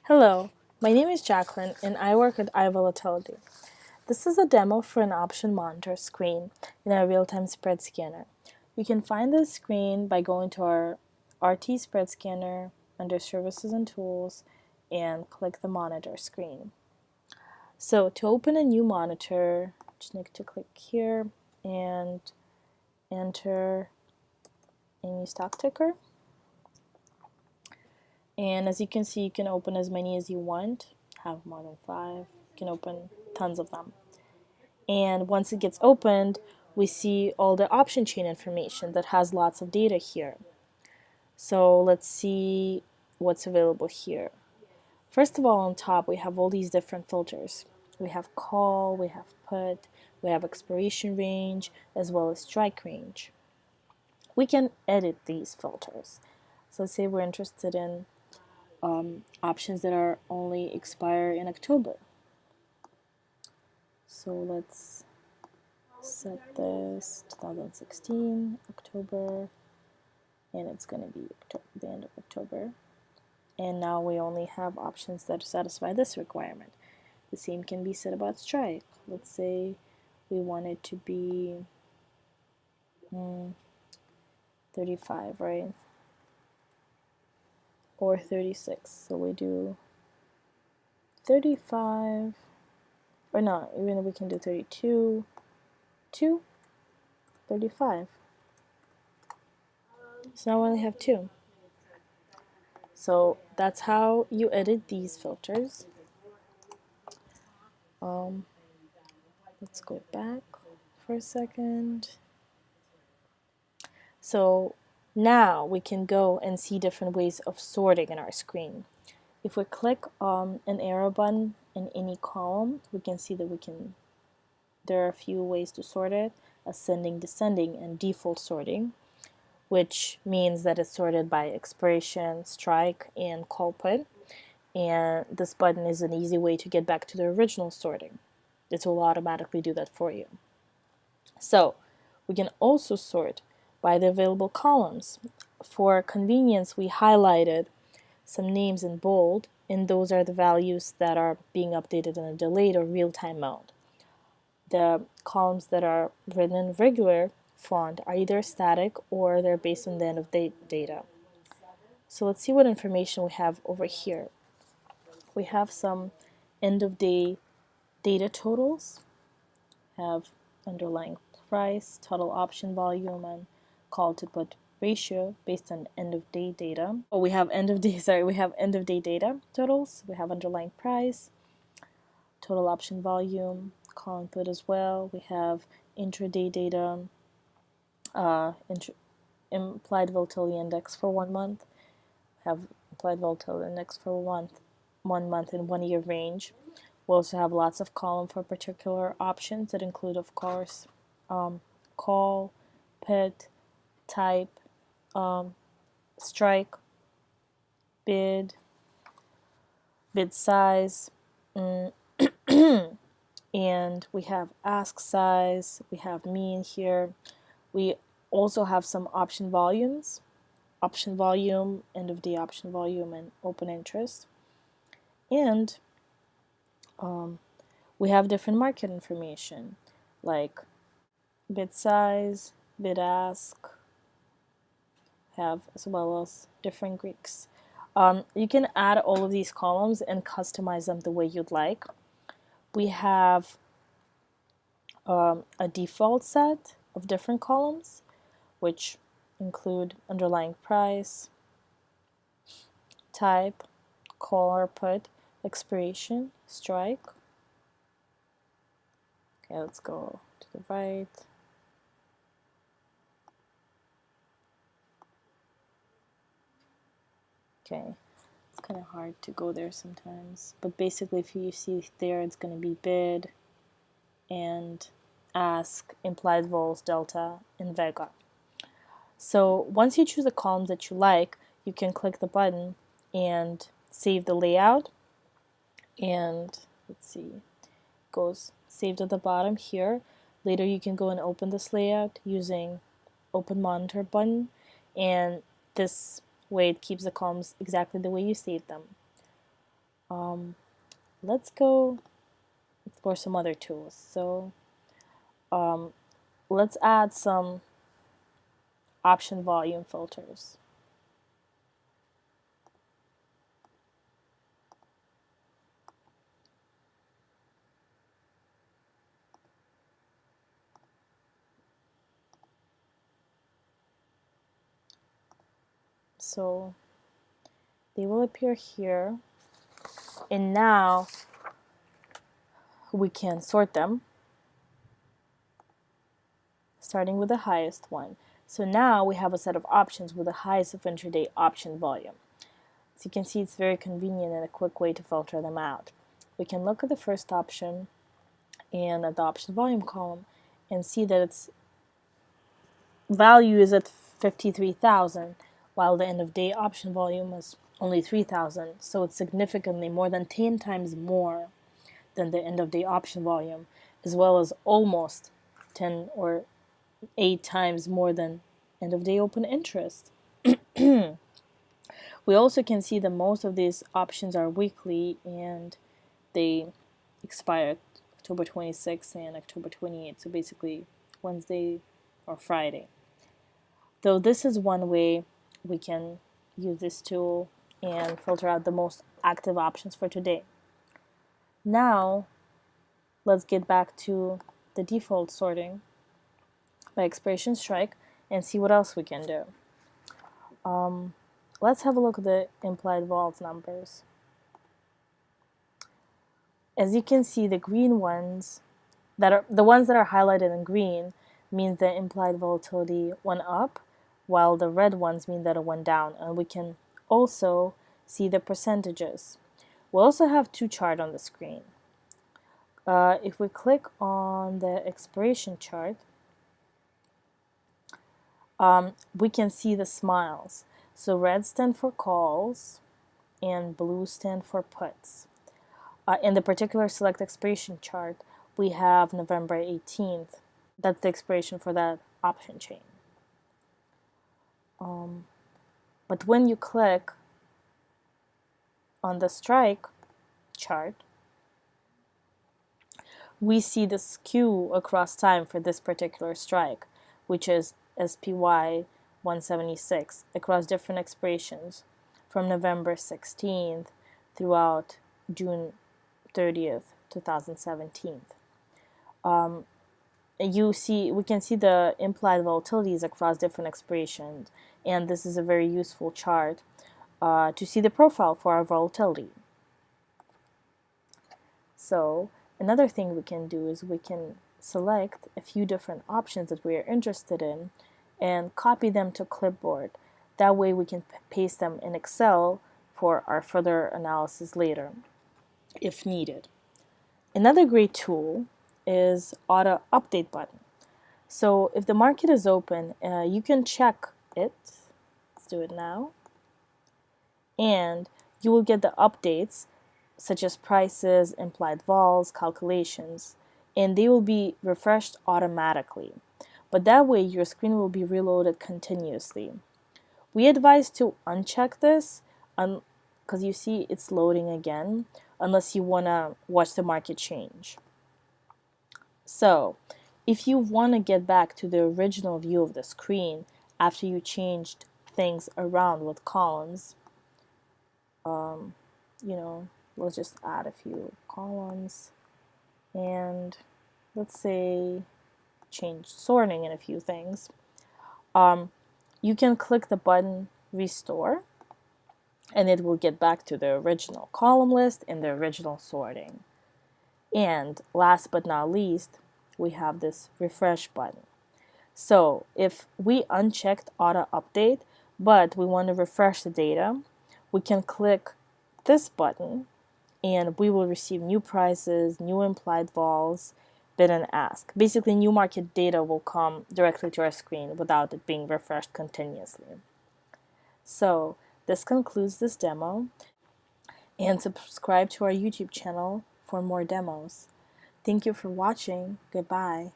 Hello, my name is Jacqueline and I work at iVolatility. This is a demo for an option monitor screen in our real-time spread scanner. You can find this screen by going to our RT spread scanner under Services and Tools and click the monitor screen. So to open a new monitor, just need to click here and enter any stock ticker. And as you can see, you can open as many as you want, have more than 5, you can open tons of them. And once it gets opened, we see all the option chain information that has lots of data here. So let's see what's available here. First of all, on top, we have all these different filters. We have call, we have put, we have expiration range, as well as strike range. We can edit these filters. So let's say we're interested in options that are only expire in October. So let's set this 2016 October, and it's going to be the end of October. And now we only have options that satisfy this requirement. The same can be said about strike. Let's say we want it to be 35, right? Or 36. So we do 35, or not, even we can do 32 to 35. So now we only have 2. So that's how you edit these filters. Let's go back for a second. So now we can go and see different ways of sorting in our screen. If we click an arrow button in any column, we can see that there are a few ways to sort it: ascending, descending, and default sorting, which means that it's sorted by expiration, strike, and call put. And this button is an easy way to get back to the original sorting. It will automatically do that for you. So we can also sort by the available columns. For convenience, we highlighted some names in bold, and those are the values that are being updated in a delayed or real-time mode. The columns that are written in regular font are either static or they're based on the end of day data. So let's see what information we have over here. We have some end of day data totals, have underlying price, total option volume, and call to put ratio based on end of day data. Oh, we have end of day data totals. We have underlying price, total option volume, call and put as well. We have intraday data, implied volatility index for 1 month. We have implied volatility index for 1 month and 1 year range. We also have lots of columns for particular options that include, of course, call, put, type, strike, bid size, and we have ask size, we have mean here. We also have some option volumes, option volume, end of day option volume, and open interest. And we have different market information like bid size, bid ask, have as well as different Greeks. You can add all of these columns and customize them the way you'd like. We have a default set of different columns, which include underlying price, type, call or put, expiration, strike. Okay, let's go to the right. Okay, it's kind of hard to go there sometimes, but basically if you see there, it's going to be bid and ask, implied vols, delta, and vega. So once you choose the columns that you like, you can click the button and save the layout. And let's see, it goes saved at the bottom here. Later you can go and open this layout using open monitor button, and this way it keeps the columns exactly the way you saved them. Let's go explore some other tools. So let's add some option volume filters. So they will appear here, and now we can sort them, starting with the highest one. So now we have a set of options with the highest of intraday option volume. As you can see, it's very convenient and a quick way to filter them out. We can look at the first option and at the option volume column and see that its value is at 53,000, while the end of day option volume is only 3,000. So it's significantly more than 10 times more than the end of day option volume, as well as almost 10 or 8 times more than end of day open interest. We also can see that most of these options are weekly and they expire October 26th and October 28th, so basically Wednesday or Friday. Though this is one way we can use this tool and filter out the most active options for today. Now let's get back to the default sorting by expiration strike and see what else we can do. Let's have a look at the implied vols numbers. As you can see, the green ones, the ones that are highlighted in green, means the implied volatility went up, while the red ones mean that it went down. And we can also see the percentages. We also have two charts on the screen. If we click on the expiration chart, we can see the smiles. So red stand for calls and blue stand for puts. In the particular select expiration chart, we have November 18th. That's the expiration for that option chain. But when you click on the strike chart, we see the skew across time for this particular strike, which is SPY 176 across different expirations from November 16th throughout June 30th, 2017. We can see the implied volatilities across different expirations, and this is a very useful chart to see the profile for our volatility. So another thing we can do is we can select a few different options that we are interested in and copy them to clipboard. That way we can paste them in Excel for our further analysis later if needed. Another great tool is auto update button. So if the market is open, you can check it. Let's do it now. And you will get the updates such as prices, implied vols, calculations, and they will be refreshed automatically. But that way your screen will be reloaded continuously. We advise to uncheck this because you see it's loading again unless you want to watch the market change. So if you want to get back to the original view of the screen after you changed things around with columns, we'll just add a few columns and let's say change sorting in a few things. You can click the button restore and it will get back to the original column list and the original sorting. And last but not least, we have this refresh button. So if we unchecked auto update, but we want to refresh the data, we can click this button and we will receive new prices, new implied vols, bid and ask. Basically, new market data will come directly to our screen without it being refreshed continuously. So this concludes this demo, and subscribe to our YouTube channel for more demos. Thank you for watching. Goodbye.